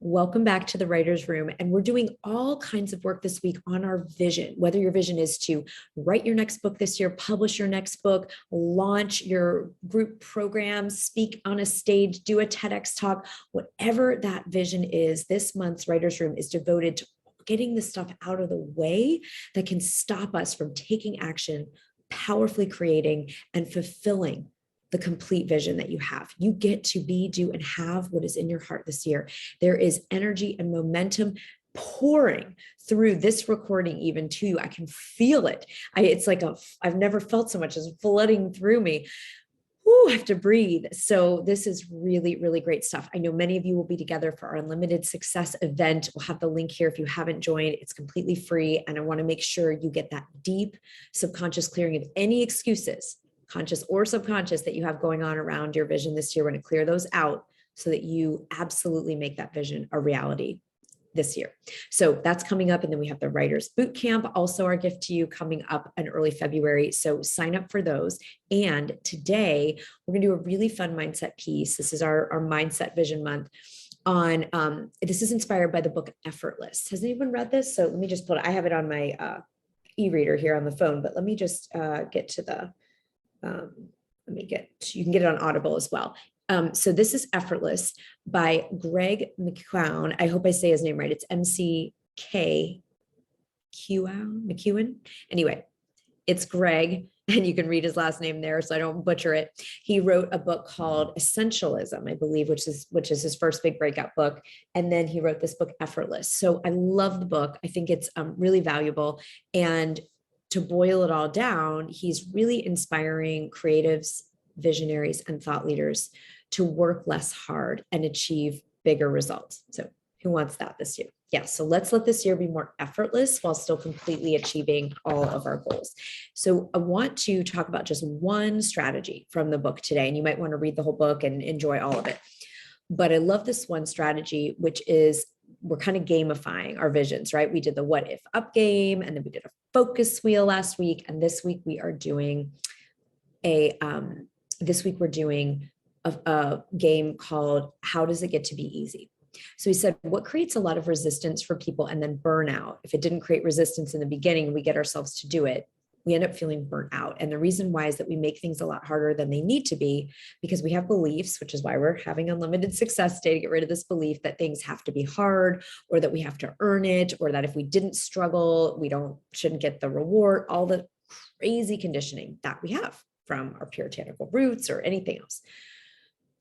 Welcome back to the Writer's Room. And we're doing all kinds of work this week on our vision, whether your vision is to write your next book this year, publish your next book, launch your group program, speak on a stage, do a TEDx talk, whatever that vision is. This month's Writer's Room is devoted to getting the stuff out of the way that can stop us from taking action, powerfully creating and fulfilling the complete vision that you have. You get to be, do, and have what is in your heart this year. There is energy and momentum pouring through this recording even to you. I can feel it. It's like I've never felt so much as flooding through me. Ooh, I have to breathe. So this is really, really great stuff. I know many of you will be together for our Unlimited Success event. We'll have the link here if you haven't joined. It's completely free. And I want to make sure you get that deep subconscious clearing of any excuses, conscious or subconscious, that you have going on around your vision this year. We're going to clear those out so that you absolutely make that vision a reality this year. So that's coming up. And then we have the Writers Boot Camp, also our gift to you, coming up in early February. So sign up for those. And today we're going to do a really fun mindset piece. This is our mindset vision month on, this is inspired by the book Effortless. Has anyone read this? So let me just pull it. I have it on my e-reader here on the phone, but let me just get to the, you can get it on Audible as well. So this is Effortless by Greg McKeown. I hope I say his name right. It's McKeown. Anyway, it's Greg, and you can read his last name there so I don't butcher it. He wrote a book called Essentialism, I believe, which is his first big breakout book. And then he wrote this book, Effortless. So I love the book. I think it's really valuable. And to boil it all down, he's really inspiring creatives, visionaries, and thought leaders to work less hard and achieve bigger results. So who wants that this year? Yeah, so let's let this year be more effortless while still completely achieving all of our goals. So I want to talk about just one strategy from the book today, and you might want to read the whole book and enjoy all of it. But I love this one strategy, which is we're kind of gamifying our visions, right? We did the what if up game, and then we did a focus wheel last week. And this week we are doing a game called How Does It Get to Be Easy? So he said, what creates a lot of resistance for people and then burnout? If it didn't create resistance in the beginning, we get ourselves to do it, we end up feeling burnt out. And the reason why is that we make things a lot harder than they need to be because we have beliefs, which is why we're having Unlimited Success Day, to get rid of this belief that things have to be hard, or that we have to earn it, or that if we didn't struggle, we shouldn't get the reward, all the crazy conditioning that we have from our puritanical roots or anything else.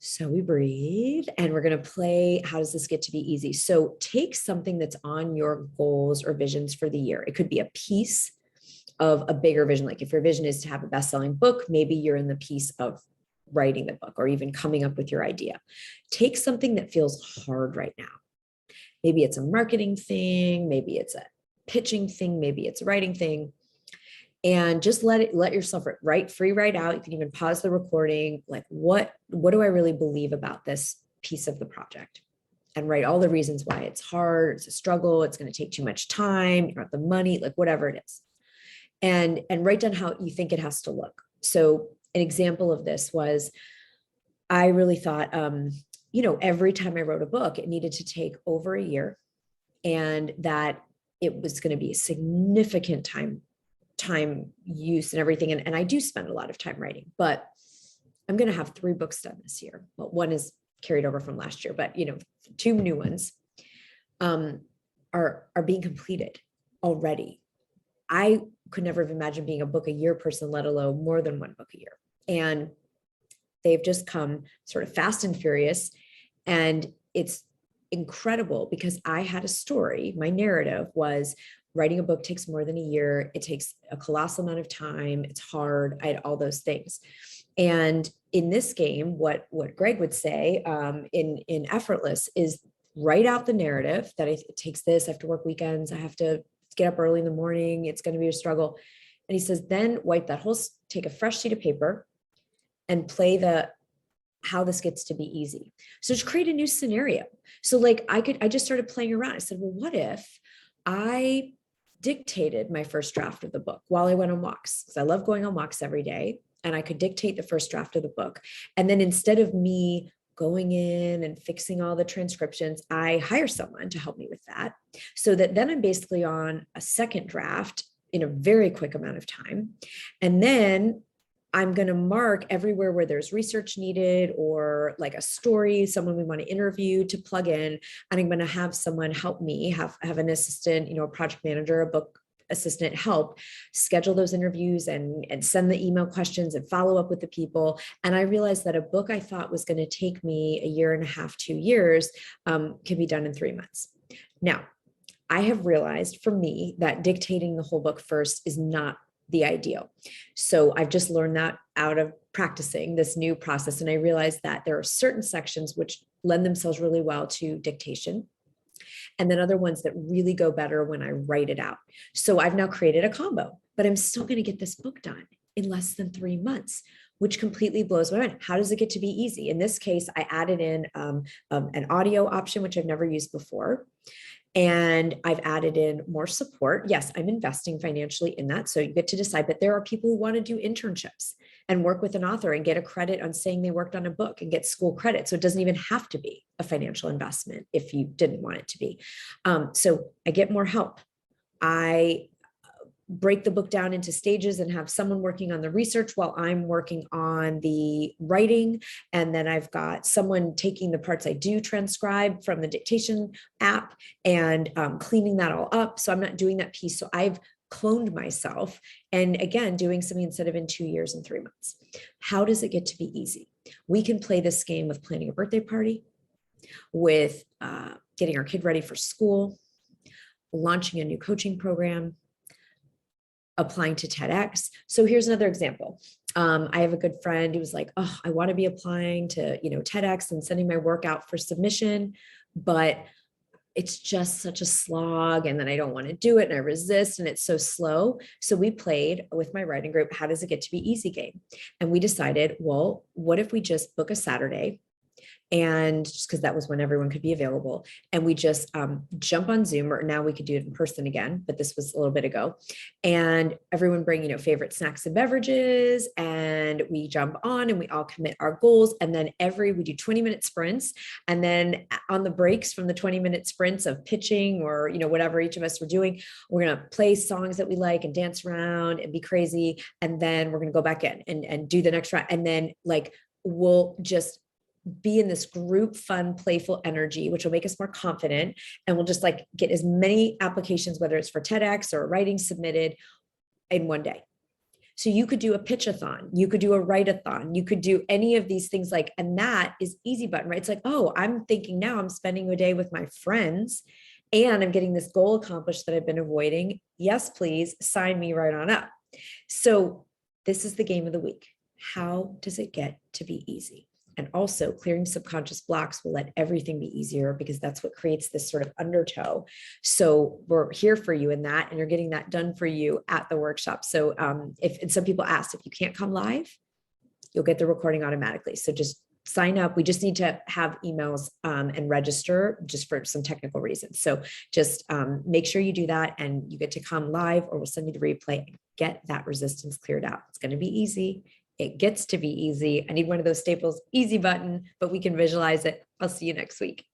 So we breathe, and we're going to play How Does This Get to Be Easy? So take something that's on your goals or visions for the year. It could be a piece of a bigger vision. Like if your vision is to have a best-selling book, maybe you're in the piece of writing the book or even coming up with your idea. Take something that feels hard right now. Maybe it's a marketing thing, maybe it's a pitching thing, maybe it's a writing thing. And just let yourself write out. You can even pause the recording. Like, what do I really believe about this piece of the project? And write all the reasons why it's hard, it's a struggle, it's going to take too much time, you don't have the money, like whatever it is. And write down how you think it has to look. So an example of this was, I really thought, every time I wrote a book, it needed to take over a year, and that it was going to be a significant time use and everything. And I do spend a lot of time writing, but I'm going to have 3 books done this year. Well, one is carried over from last year, but 2 new ones are being completed already. I could never have imagined being a book a year person, let alone more than 1 book a year. And they've just come sort of fast and furious. And it's incredible because I had a story. My narrative was, writing a book takes more than a year. It takes a colossal amount of time. It's hard. I had all those things. And in this game, what Greg would say in Effortless is write out the narrative that it takes this. I have to work weekends. I have to get up early in the morning. It's going to be a struggle. And he says, then take a fresh sheet of paper and play how this gets to be easy. So just create a new scenario. So like I just started playing around. I said, well, what if I dictated my first draft of the book while I went on walks? Because I love going on walks every day. And I could dictate the first draft of the book. And then instead of me going in and fixing all the transcriptions, I hire someone to help me with that, so that then I'm basically on a second draft in a very quick amount of time. And then I'm going to mark everywhere where there's research needed or like a story, someone we want to interview to plug in. And I'm going to have someone help me, have an assistant, a project manager, a book assistant help schedule those interviews and send the email questions and follow up with the people. And I realized that a book I thought was going to take me 1.5 to 2 years can be done in 3 months. Now, I have realized for me that dictating the whole book first is not the ideal. So I've just learned that out of practicing this new process. And I realized that there are certain sections which lend themselves really well to dictation, and then other ones that really go better when I write it out. So I've now created a combo, but I'm still going to get this book done in less than 3 months, which completely blows my mind. How does it get to be easy? In this case, I added in an audio option, which I've never used before. And I've added in more support. Yes, I'm investing financially in that. So you get to decide, but there are people who want to do internships and work with an author and get a credit on saying they worked on a book and get school credit. So it doesn't even have to be a financial investment if you didn't want it to be. So I get more help. I break the book down into stages and have someone working on the research while I'm working on the writing. And then I've got someone taking the parts I do transcribe from the dictation app and cleaning that all up. So I'm not doing that piece. So I've cloned myself and again, doing something instead of in 2 years and 3 months. How does it get to be easy? We can play this game with planning a birthday party, with getting our kid ready for school, launching a new coaching program, applying to TEDx. So here's another example. I have a good friend who was like, oh, I want to be applying to, TEDx and sending my work out for submission, but it's just such a slog. And then I don't want to do it and I resist and it's so slow. So we played with my writing group, how does it get to be easy game? And we decided, well, what if we just book a Saturday? And just because that was when everyone could be available. And we just jump on Zoom, or now we could do it in person again, but this was a little bit ago. And everyone bring, favorite snacks and beverages, and we jump on and we all commit our goals. And then we do 20-minute sprints. And then on the breaks from the 20-minute sprints of pitching or, whatever each of us were doing, we're going to play songs that we like and dance around and be crazy. And then we're going to go back in and do the next round. And then we'll just be in this group, fun, playful energy, which will make us more confident. And we'll just get as many applications, whether it's for TEDx or writing, submitted in one day. So you could do a pitch-a-thon, you could do a write-a-thon, you could do any of these things and that is easy button, right? It's oh, I'm thinking now I'm spending a day with my friends and I'm getting this goal accomplished that I've been avoiding. Yes, please sign me right on up. So this is the game of the week. How does it get to be easy? And also clearing subconscious blocks will let everything be easier, because that's what creates this sort of undertow. So we're here for you in that, and you're getting that done for you at the workshop. So and some people asked, if you can't come live, you'll get the recording automatically. So just sign up. We just need to have emails and register just for some technical reasons. So just make sure you do that and you get to come live, or we'll send you the replay and get that resistance cleared out. It's going to be easy. It gets to be easy. I need one of those staples, easy button, but we can visualize it. I'll see you next week.